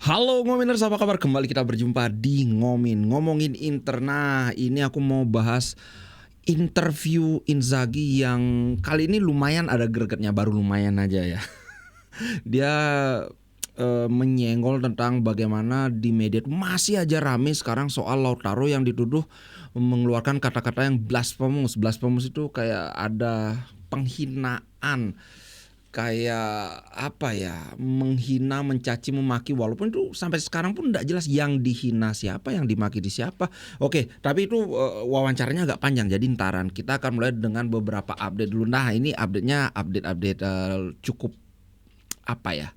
Halo Ngominers, apa kabar? Kembali kita berjumpa di Ngomongin Inter. Nah, ini aku mau bahas interview Inzaghi yang kali ini lumayan ada gregetnya, baru lumayan aja ya. Dia menyenggol tentang bagaimana di media masih aja rame sekarang soal Lautaro yang dituduh mengeluarkan kata-kata yang blasphemous. Blasphemous itu kayak ada penghinaan, kayak apa ya, menghina, mencaci, memaki, walaupun itu sampai sekarang pun tidak jelas yang dihina siapa, yang dimaki di siapa. Oke, tapi itu wawancaranya agak panjang, jadi ntaran kita akan mulai dengan beberapa update dulu. Nah, ini update-nya update cukup apa ya,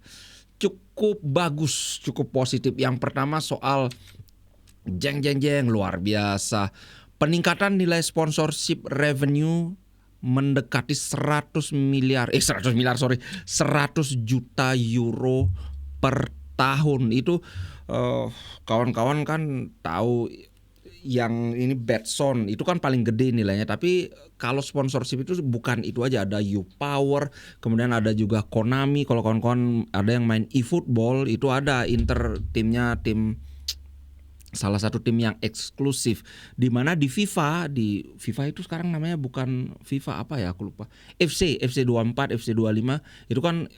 cukup bagus, cukup positif. Yang pertama soal jeng luar biasa, peningkatan nilai sponsorship revenue mendekati 100 juta euro per tahun. Itu kawan-kawan kan tahu yang ini Betson itu kan paling gede nilainya, tapi kalau sponsorship itu bukan itu aja, ada YouPower, kemudian ada juga Konami. Kalau kawan-kawan ada yang main eFootball, itu ada Inter timnya, tim salah satu tim yang eksklusif, di mana di FIFA itu sekarang namanya bukan FIFA apa ya, aku lupa, FC 24, FC 25 itu kan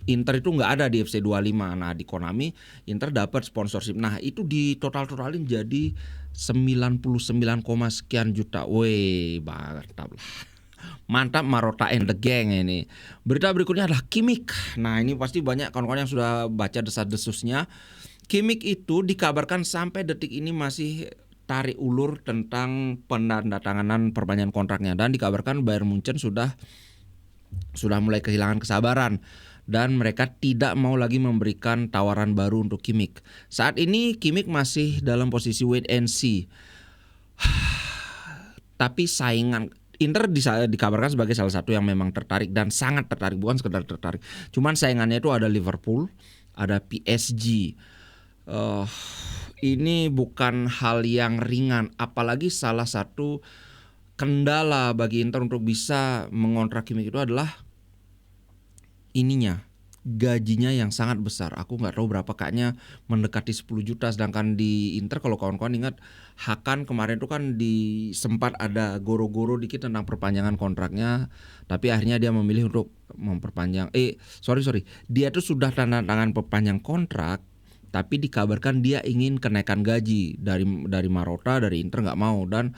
Inter itu nggak ada di FC 25. Nah, di Konami Inter dapat sponsorship. Nah, itu di totalin jadi 99, sekian juta. Weh, mantap lah. Mantap Marotta and the gang ini. Berita berikutnya adalah Kimmich. Nah, ini pasti banyak kawan-kawan yang sudah baca desas-desusnya. Kimmich itu dikabarkan sampai detik ini masih tarik ulur tentang penandatanganan perpanjangan kontraknya, dan dikabarkan Bayern Munchen sudah mulai kehilangan kesabaran dan mereka tidak mau lagi memberikan tawaran baru untuk Kimmich. Saat ini Kimmich masih dalam posisi wait and see. Tapi saingan Inter dikabarkan sebagai salah satu yang memang tertarik dan sangat tertarik, bukan sekedar tertarik. Cuman saingannya itu ada Liverpool, ada PSG. Ini bukan hal yang ringan, apalagi salah satu kendala bagi Inter untuk bisa mengontrak Kimmich itu adalah ininya, gajinya yang sangat besar. Aku nggak tahu berapa, kayaknya mendekati 10 juta. Sedangkan di Inter, kalau kawan-kawan ingat, Hakan kemarin itu kan sempat ada goro-goro dikit tentang perpanjangan kontraknya, tapi akhirnya dia memilih untuk memperpanjang. Dia tuh sudah tanda tangan perpanjang kontrak, tapi dikabarkan dia ingin kenaikan gaji dari Marotta, dari Inter nggak mau, dan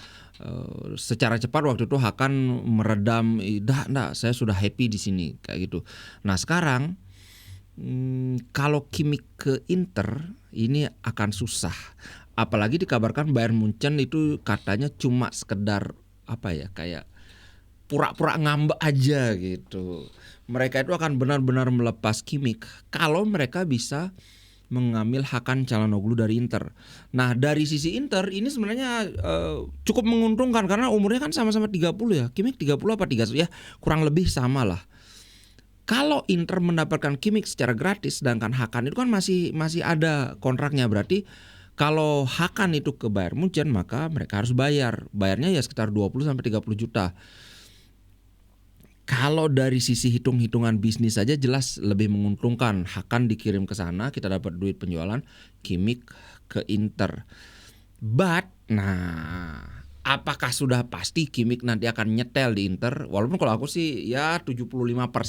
secara cepat waktu itu Hakan meredam, enggak, saya sudah happy di sini, kayak gitu. Nah, sekarang kalau Kimmich ke Inter ini akan susah, apalagi dikabarkan Bayern Munchen itu katanya cuma sekedar apa ya, kayak pura-pura ngambek aja gitu. Mereka itu akan benar-benar melepas Kimmich kalau mereka bisa mengambil Hakan Çalhanoğlu dari Inter. Nah, dari sisi Inter ini sebenarnya cukup menguntungkan karena umurnya kan sama-sama 30 ya. Kimmich 30 apa 31 ya, kurang lebih sama lah. Kalau Inter mendapatkan Kimmich secara gratis, sedangkan Hakan itu kan masih ada kontraknya, berarti kalau Hakan itu ke Bayern Munchen maka mereka harus bayarnya ya sekitar 20 sampai 30 juta. Kalau dari sisi hitung-hitungan bisnis saja jelas lebih menguntungkan. Hakan dikirim ke sana, kita dapat duit penjualan, Kimmich ke Inter. Apakah sudah pasti Kimmich nanti akan nyetel di Inter? Walaupun kalau aku sih ya 75%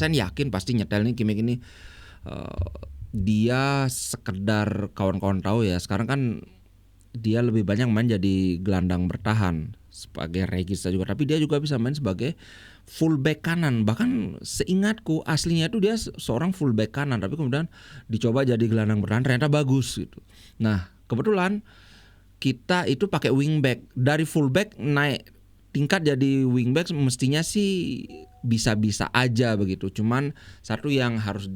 yakin pasti nyetel nih Kimmich ini. Dia sekedar kawan-kawan tahu ya, sekarang kan dia lebih banyak main jadi gelandang bertahan sebagai regista juga, tapi dia juga bisa main sebagai fullback kanan. Bahkan seingatku aslinya itu dia seorang fullback kanan, tapi kemudian dicoba jadi gelandang bertahan, ternyata bagus gitu. Nah, kebetulan kita itu pakai wingback, dari fullback naik tingkat jadi wingback, mestinya sih bisa-bisa aja begitu. Cuman satu yang harus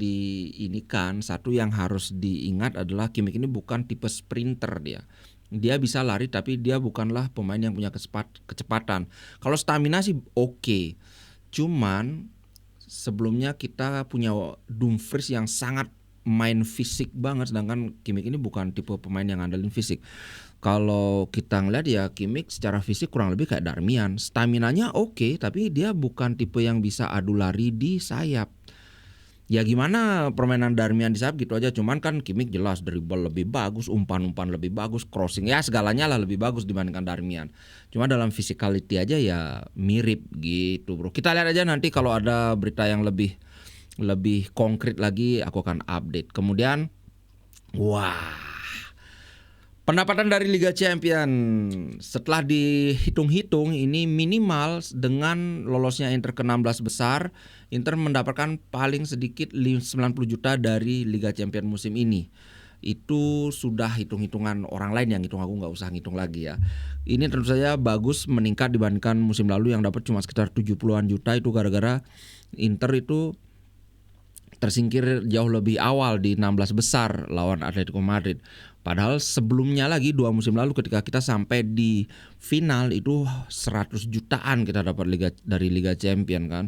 diingat adalah Kimmich ini bukan tipe sprinter dia. Dia bisa lari tapi dia bukanlah pemain yang punya kecepatan. Kalau stamina sih oke. Cuman sebelumnya kita punya Dumfries yang sangat main fisik banget, sedangkan Kimmich ini bukan tipe pemain yang ngandelin fisik. Kalau kita ngeliat ya Kimmich secara fisik kurang lebih kayak Darmian. Staminanya oke, tapi dia bukan tipe yang bisa adu lari di sayap. Ya gimana permainan Darmian di sayap gitu aja, cuman kan Kimmich jelas dribble lebih bagus, umpan-umpan lebih bagus, crossing ya segalanya lah lebih bagus dibandingkan Darmian. Cuma dalam physicality aja ya mirip gitu bro. Kita lihat aja nanti kalau ada berita yang lebih konkret lagi aku akan update. Kemudian wah, pendapatan dari Liga Champion setelah dihitung-hitung ini minimal dengan lolosnya Inter ke 16 besar, Inter mendapatkan paling sedikit 90 juta dari Liga Champion musim ini. Itu sudah hitung-hitungan orang lain yang hitung, aku nggak usah ngitung lagi ya. Ini tentu saja bagus meningkat dibandingkan musim lalu yang dapat cuma sekitar 70-an juta, itu gara-gara Inter itu tersingkir jauh lebih awal di 16 besar lawan Atletico Madrid. Padahal sebelumnya lagi 2 musim lalu ketika kita sampai di final itu 100 jutaan kita dapat dari Liga Champion kan.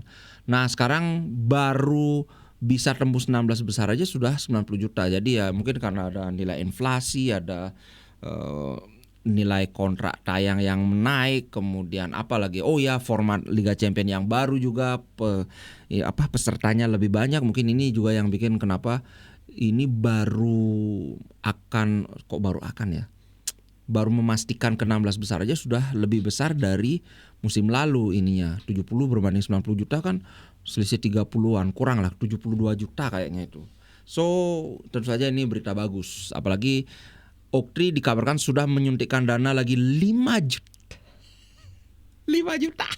Nah sekarang baru bisa tembus 16 besar aja sudah 90 juta. Jadi ya mungkin karena ada nilai inflasi, ada nilai kontrak tayang yang naik, kemudian apalagi format Liga Champion yang baru juga pesertanya lebih banyak, mungkin ini juga yang bikin kenapa ini baru memastikan ke 16 besar aja sudah lebih besar dari musim lalu ininya. 70 berbanding 90 juta kan selisih 30-an, kurang lah 72 juta kayaknya itu. So tentu saja ini berita bagus, apalagi Oktri dikabarkan sudah menyuntikkan dana lagi 5 juta. 5 juta.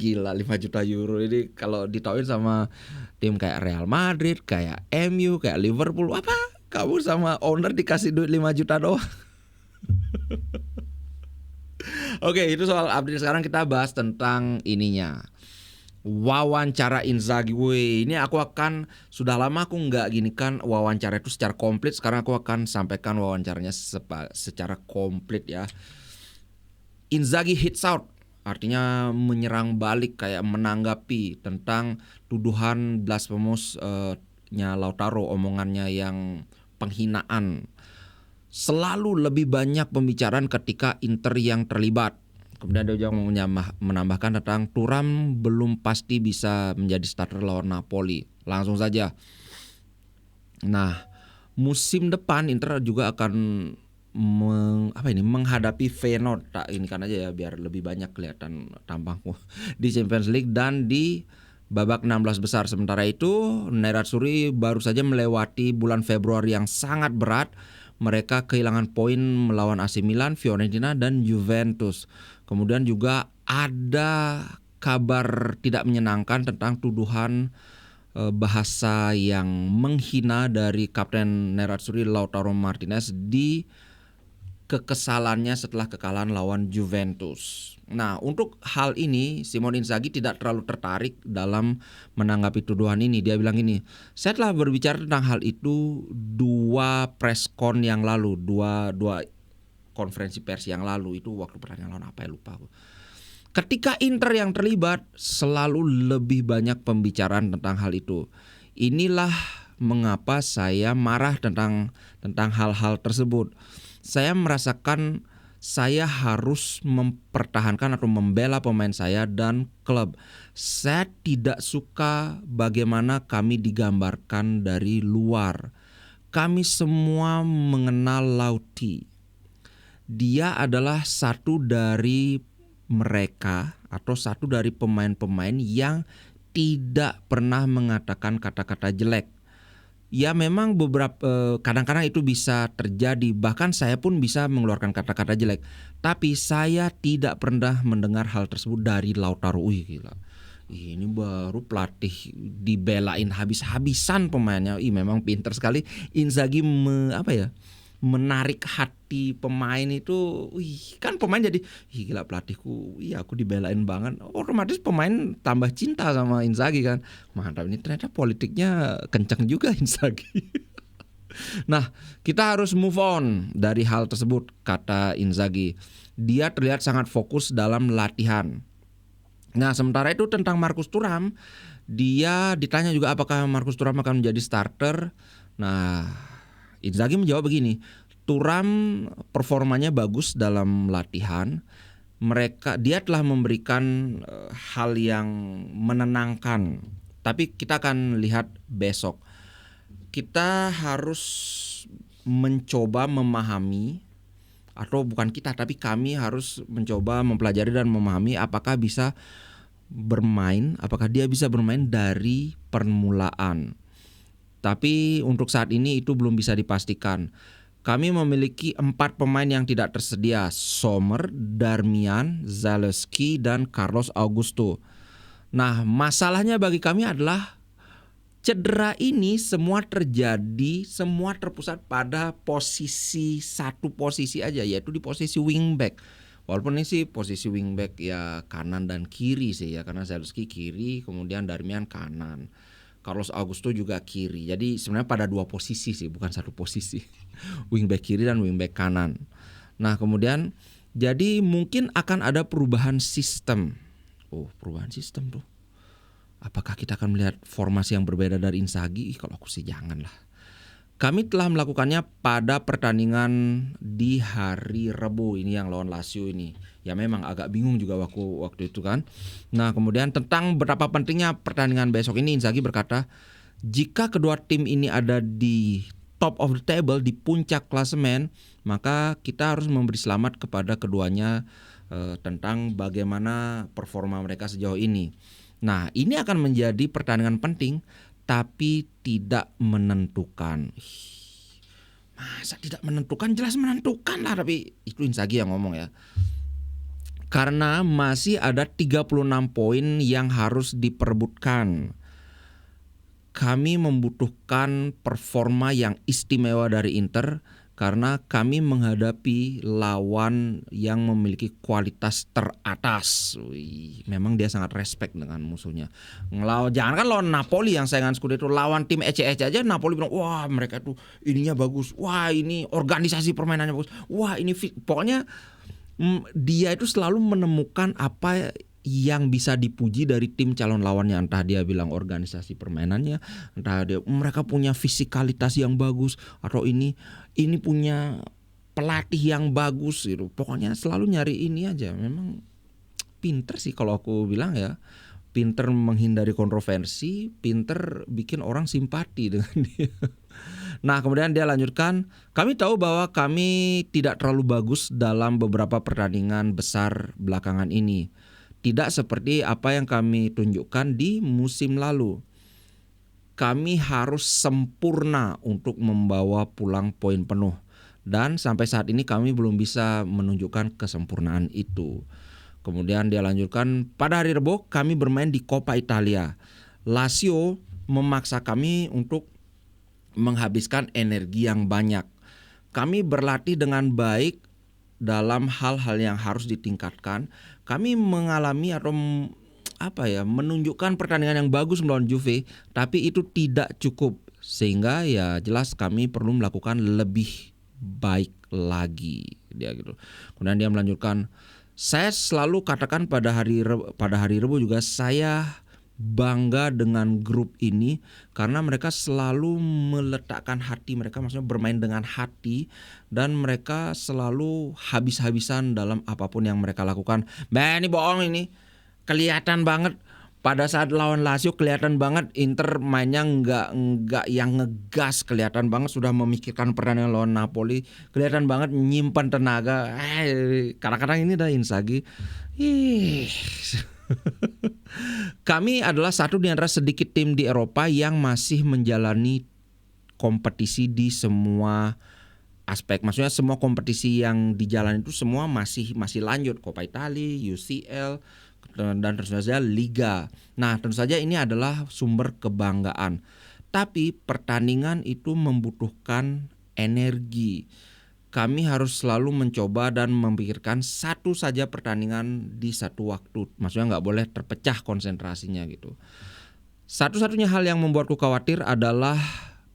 Gila 5 juta euro ini kalau ditauin sama tim kayak Real Madrid, kayak MU, kayak Liverpool, apa? Kamu sama owner dikasih duit 5 juta doang. Oke, itu soal update. Sekarang kita bahas tentang ininya. Wawancara Inzaghi. Ini aku akan, sudah lama aku nggak gini kan wawancara itu secara komplit. Sekarang aku akan sampaikan wawancaranya secara komplit ya. Inzaghi hits out, artinya menyerang balik, kayak menanggapi tentang tuduhan blasphemous nya Lautaro, omongannya yang penghinaan. Selalu lebih banyak pembicaraan ketika Inter yang terlibat. Kemudian dia juga menambahkan tentang Thuram belum pasti bisa menjadi starter lawan Napoli. Langsung saja. Nah, musim depan Inter juga akan menghadapi Feyenoord. Ini kan aja ya biar lebih banyak kelihatan tampangku di Champions League dan di babak 16 besar. Sementara itu Nerazzurri baru saja melewati bulan Februari yang sangat berat. Mereka kehilangan poin melawan AC Milan, Fiorentina dan Juventus. Kemudian juga ada kabar tidak menyenangkan tentang tuduhan bahasa yang menghina dari Kapten Nerazzurri Lautaro Martinez di kekesalannya setelah kekalahan lawan Juventus. Nah, untuk hal ini Simone Inzaghi tidak terlalu tertarik dalam menanggapi tuduhan ini. Dia bilang gini, saya telah berbicara tentang hal itu 2 press con yang lalu, dua konferensi pers yang lalu. Itu waktu pertandingan lawan apa ya, lupa aku. Ketika Inter yang terlibat selalu lebih banyak pembicaraan tentang hal itu. Inilah mengapa saya marah tentang hal-hal tersebut. Saya merasakan saya harus mempertahankan atau membela pemain saya dan klub. Saya tidak suka bagaimana kami digambarkan dari luar. Kami semua mengenal Lauti. Dia adalah satu dari mereka atau satu dari pemain-pemain yang tidak pernah mengatakan kata-kata jelek. Ya memang beberapa kadang-kadang itu bisa terjadi, bahkan saya pun bisa mengeluarkan kata-kata jelek. Tapi saya tidak pernah mendengar hal tersebut dari Lautaro. Gila. Ini baru pelatih dibelain habis-habisan pemainnya. Memang pintar sekali Inzaghi menarik hati pemain itu. Kan pemain jadi gila pelatihku, aku dibelain banget. Otomatis pemain tambah cinta sama Inzaghi kan. Mantap, ini ternyata politiknya kencang juga Inzaghi. Nah, kita harus move on dari hal tersebut, kata Inzaghi. Dia terlihat sangat fokus dalam latihan. Nah, sementara itu tentang Marcus Thuram, dia ditanya juga apakah Marcus Thuram akan menjadi starter. Nah, Inzaghi menjawab begini, Thuram performanya bagus dalam latihan. Dia telah memberikan hal yang menenangkan Tapi kita akan lihat besok. Kita harus mencoba memahami, atau bukan kita, tapi kami harus mencoba mempelajari dan memahami apakah dia bisa bermain dari permulaan. Tapi untuk saat ini itu belum bisa dipastikan. Kami memiliki 4 pemain yang tidak tersedia: Sommer, Darmian, Zalewski, dan Carlos Augusto. Nah, masalahnya bagi kami adalah cedera ini semua terpusat pada satu posisi aja, yaitu di posisi wingback. Walaupun ini sih posisi wingback ya kanan dan kiri sih ya, karena Zalewski kiri, kemudian Darmian kanan. Carlos Augusto juga kiri. Jadi sebenarnya pada 2 posisi sih, bukan satu posisi. Wingback kiri dan wingback kanan. Nah, kemudian jadi mungkin akan ada perubahan sistem. Perubahan sistem tuh. Apakah kita akan melihat formasi yang berbeda dari Inzaghi? Kalau aku sih janganlah. Kami telah melakukannya pada pertandingan di hari Rabu ini yang lawan Lazio ini. Ya memang agak bingung juga waktu itu kan. Nah, kemudian tentang betapa pentingnya pertandingan besok ini, Inzaghi berkata, jika kedua tim ini ada di top of the table, di puncak klasemen, maka kita harus memberi selamat kepada keduanya tentang bagaimana performa mereka sejauh ini. Nah, ini akan menjadi pertandingan penting, tapi tidak menentukan. Masa tidak menentukan? Jelas menentukan lah, tapi itu Inzaghi yang ngomong ya. Karena masih ada 36 poin yang harus diperebutkan. Kami membutuhkan performa yang istimewa dari Inter karena kami menghadapi lawan yang memiliki kualitas teratas. Memang dia sangat respect dengan musuhnya. Jangan kan lawan Napoli yang saingan Scudetto, lawan tim ece-ece aja Napoli bilang, wah mereka tuh ininya bagus, wah ini organisasi permainannya bagus, wah ini pokoknya dia itu selalu menemukan apa yang bisa dipuji dari tim calon lawannya. Entah dia bilang organisasi permainannya, entah mereka punya fisikalitas yang bagus, atau ini punya pelatih yang bagus gitu. Pokoknya selalu nyari ini aja. Memang pinter sih kalau aku bilang ya. Pinter menghindari kontroversi, pinter bikin orang simpati dengan dia. Nah, kemudian dia lanjutkan, kami tahu bahwa kami tidak terlalu bagus dalam beberapa pertandingan besar belakangan ini. Tidak seperti apa yang kami tunjukkan di musim lalu. Kami harus sempurna untuk membawa pulang poin penuh. Dan sampai saat ini kami belum bisa menunjukkan kesempurnaan itu. Kemudian dia lanjutkan, pada hari Rabu kami bermain di Coppa Italia. Lazio memaksa kami untuk menghabiskan energi yang banyak. Kami berlatih dengan baik dalam hal-hal yang harus ditingkatkan. Kami mengalami atau menunjukkan pertandingan yang bagus melawan Juve, tapi itu tidak cukup, sehingga ya jelas kami perlu melakukan lebih baik lagi, dia gitu. Kemudian dia melanjutkan, saya selalu katakan pada hari Rabu juga, saya bangga dengan grup ini karena mereka selalu meletakkan hati mereka, maksudnya bermain dengan hati, dan mereka selalu habis-habisan dalam apapun yang mereka lakukan. Ini bohong, ini kelihatan banget pada saat lawan Lazio, kelihatan banget Inter mainnya nggak yang ngegas, kelihatan banget sudah memikirkan pertandingan lawan Napoli, kelihatan banget nyimpan tenaga. Kadang-kadang ini dah Inzaghi. Kami adalah satu di antara sedikit tim di Eropa yang masih menjalani kompetisi di semua aspek. Maksudnya semua kompetisi yang dijalani itu semua masih lanjut. Coppa Italia, UCL, dan tentu saja Liga. Nah, tentu saja ini adalah sumber kebanggaan. Tapi pertandingan itu membutuhkan energi. Kami harus selalu mencoba dan memikirkan satu saja pertandingan di satu waktu. Maksudnya nggak boleh terpecah konsentrasinya gitu. Satu-satunya hal yang membuatku khawatir adalah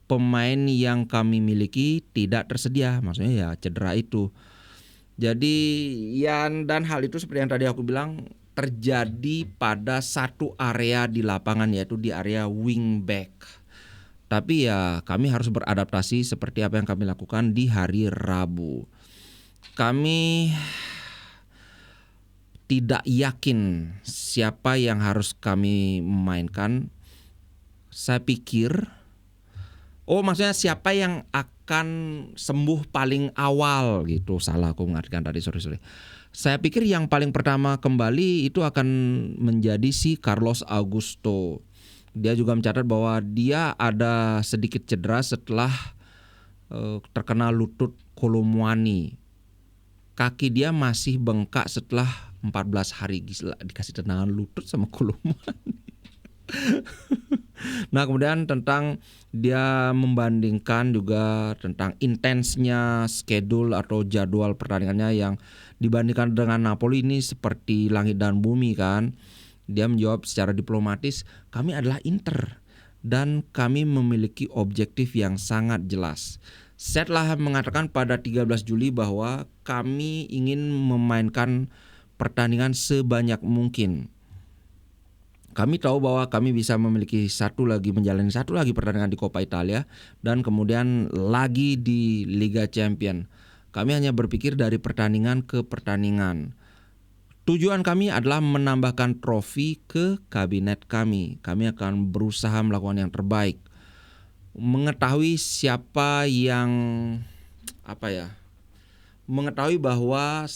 pemain yang kami miliki tidak tersedia. Maksudnya ya cedera itu. Jadi dan hal itu seperti yang tadi aku bilang terjadi pada satu area di lapangan, yaitu di area wingback. Tapi ya kami harus beradaptasi seperti apa yang kami lakukan di hari Rabu. Kami tidak yakin siapa yang harus kami mainkan, saya pikir, maksudnya siapa yang akan sembuh paling awal gitu. Salah aku mengartikan tadi, sorry. Saya pikir yang paling pertama kembali itu akan menjadi si Carlos Augusto. Dia juga mencatat bahwa dia ada sedikit cedera setelah terkena lutut Kolomwani. Kaki dia masih bengkak setelah 14 hari. Gila, dikasih tendangan lutut sama Kolomwani. Nah, kemudian tentang dia membandingkan juga tentang intensnya schedule atau jadwal pertandingannya yang dibandingkan dengan Napoli ini seperti langit dan bumi kan. Dia menjawab secara diplomatis, kami adalah Inter dan kami memiliki objektif yang sangat jelas. Saya telah mengatakan pada 13 Juli bahwa kami ingin memainkan pertandingan sebanyak mungkin. Kami tahu bahwa kami bisa menjalani satu lagi pertandingan di Coppa Italia dan kemudian lagi di Liga Champion. Kami hanya berpikir dari pertandingan ke pertandingan. Tujuan kami adalah menambahkan trofi ke kabinet kami. Kami akan berusaha melakukan yang terbaik. Mengetahui siapa yang mengetahui bahwa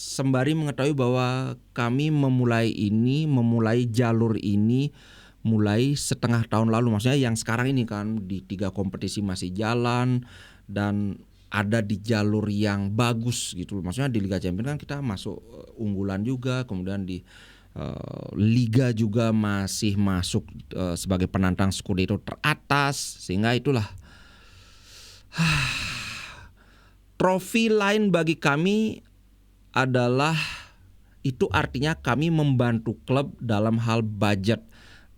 kami memulai jalur ini mulai setengah tahun lalu. Maksudnya yang sekarang ini kan di 3 kompetisi masih jalan dan ada di jalur yang bagus gitu. Maksudnya di Liga Champions kan kita masuk unggulan juga, kemudian di Liga juga masih masuk sebagai penantang Scudetto teratas, sehingga itulah trofi lain bagi kami adalah itu artinya kami membantu klub dalam hal budget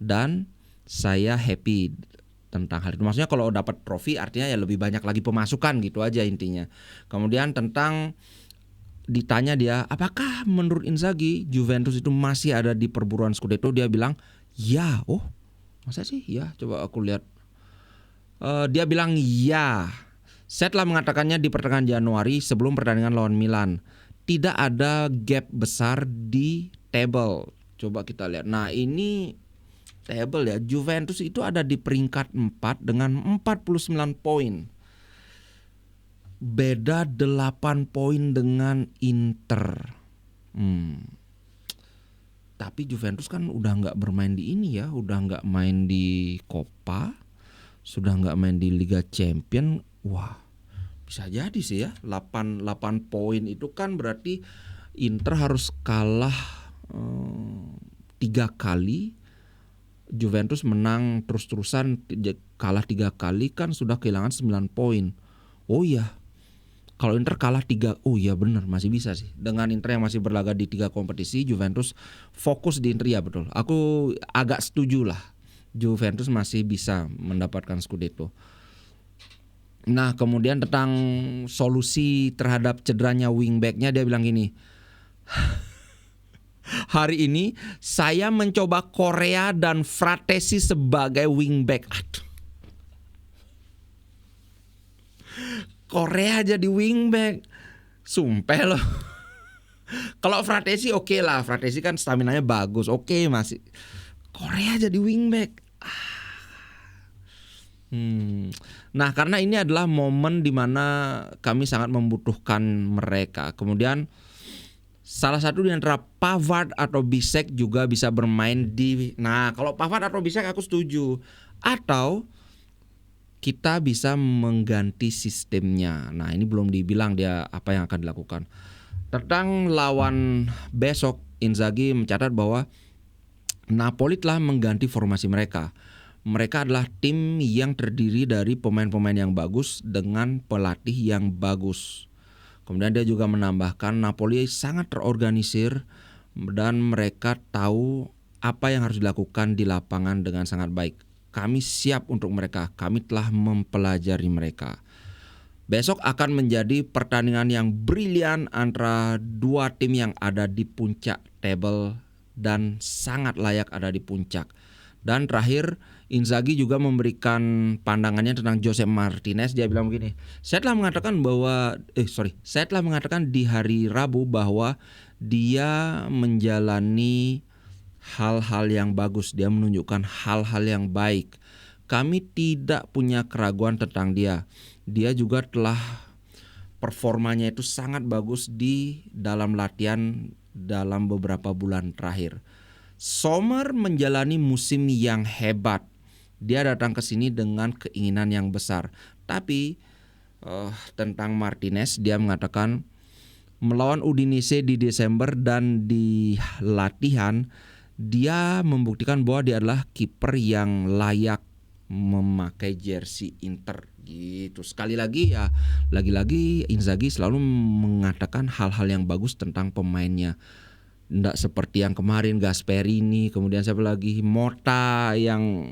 dan saya happy tentang hal itu. Maksudnya kalau dapat trofi artinya ya lebih banyak lagi pemasukan gitu aja intinya. Kemudian tentang ditanya dia, apakah menurut Inzaghi Juventus itu masih ada di perburuan Scudetto? Dia bilang, ya. Oh, masa sih? Ya, coba aku lihat. Dia bilang ya. Saya telah mengatakannya di pertengahan Januari sebelum pertandingan lawan Milan. Tidak ada gap besar di table. Coba kita lihat. Nah, ini table ya. Juventus itu ada di peringkat 4 dengan 49 poin. Beda 8 poin dengan Inter. Tapi Juventus kan udah gak bermain di ini ya. Udah gak main di Coppa. Sudah gak main di Liga Champion. Wah, bisa jadi sih ya. 8 poin itu kan berarti Inter harus kalah 3 kali. Juventus menang terus-terusan, kalah 3 kali kan sudah kehilangan 9 poin. Oh iya, kalau Inter kalah 3, oh iya benar masih bisa sih. Dengan Inter yang masih berlaga di 3 kompetisi, Juventus fokus di Inter, ya betul. Aku agak setuju lah, Juventus masih bisa mendapatkan Scudetto. Nah, kemudian tentang solusi terhadap cederanya wingbacknya, dia bilang gini, hari ini saya mencoba Korea dan Fratesi sebagai wingback. Aduh. Korea jadi wingback, sumpah loh. Kalau Fratesi oke lah, Fratesi kan staminanya bagus, oke masih. Korea jadi wingback. Nah, karena ini adalah momen di mana kami sangat membutuhkan mereka. Kemudian salah satu di antara Pavard atau Bisek juga bisa bermain di. Nah, kalau Pavard atau Bisek aku setuju. Atau kita bisa mengganti sistemnya. Nah, ini belum dibilang dia apa yang akan dilakukan. Tentang lawan besok, Inzaghi mencatat bahwa Napoli telah mengganti formasi mereka. Mereka adalah tim yang terdiri dari pemain-pemain yang bagus dengan pelatih yang bagus. Kemudian dia juga menambahkan Napoli sangat terorganisir dan mereka tahu apa yang harus dilakukan di lapangan dengan sangat baik. Kami siap untuk mereka, kami telah mempelajari mereka. Besok akan menjadi pertandingan yang brilian antara 2 tim yang ada di puncak table dan sangat layak ada di puncak. Dan terakhir, Inzaghi juga memberikan pandangannya tentang Jose Martinez. Dia bilang begini, saya telah mengatakan di hari Rabu bahwa dia menjalani hal-hal yang bagus, dia menunjukkan hal-hal yang baik. kami tidak punya keraguan tentang dia. Dia juga telah performanya itu sangat bagus di dalam latihan dalam beberapa bulan terakhir. Sommer menjalani musim yang hebat. Dia datang ke sini dengan keinginan yang besar. Tapi tentang Martinez, dia mengatakan melawan Udinese di Desember dan di latihan dia membuktikan bahwa dia adalah kiper yang layak memakai jersey Inter gitu. Sekali lagi ya, lagi-lagi Inzaghi selalu mengatakan hal-hal yang bagus tentang pemainnya. Nggak seperti yang kemarin Gasperini, kemudian siapa lagi, Mota yang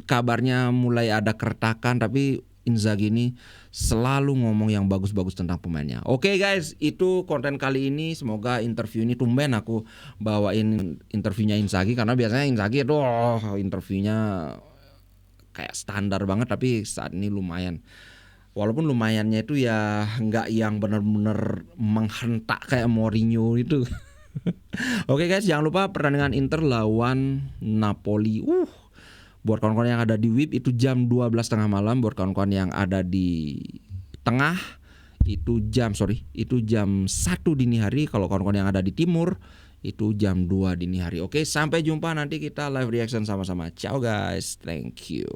kabarnya mulai ada keretakan, tapi Inzaghi ini selalu ngomong yang bagus-bagus tentang pemainnya. Oke guys, itu konten kali ini. Semoga interview ini, tumben aku bawain interviewnya Inzaghi, karena biasanya Inzaghi itu interviewnya kayak standar banget, tapi saat ini lumayan. Walaupun lumayannya itu ya nggak yang benar-benar menghentak kayak Mourinho itu. Oke guys, jangan lupa pertandingan Inter lawan Napoli. Buat kawan-kawan yang ada di WIB itu jam 12.30 malam. Buat kawan-kawan yang ada di tengah itu jam 1 dini hari. Kalau kawan-kawan yang ada di timur itu jam 2 dini hari. Oke, sampai jumpa nanti kita live reaction sama-sama. Ciao guys, thank you.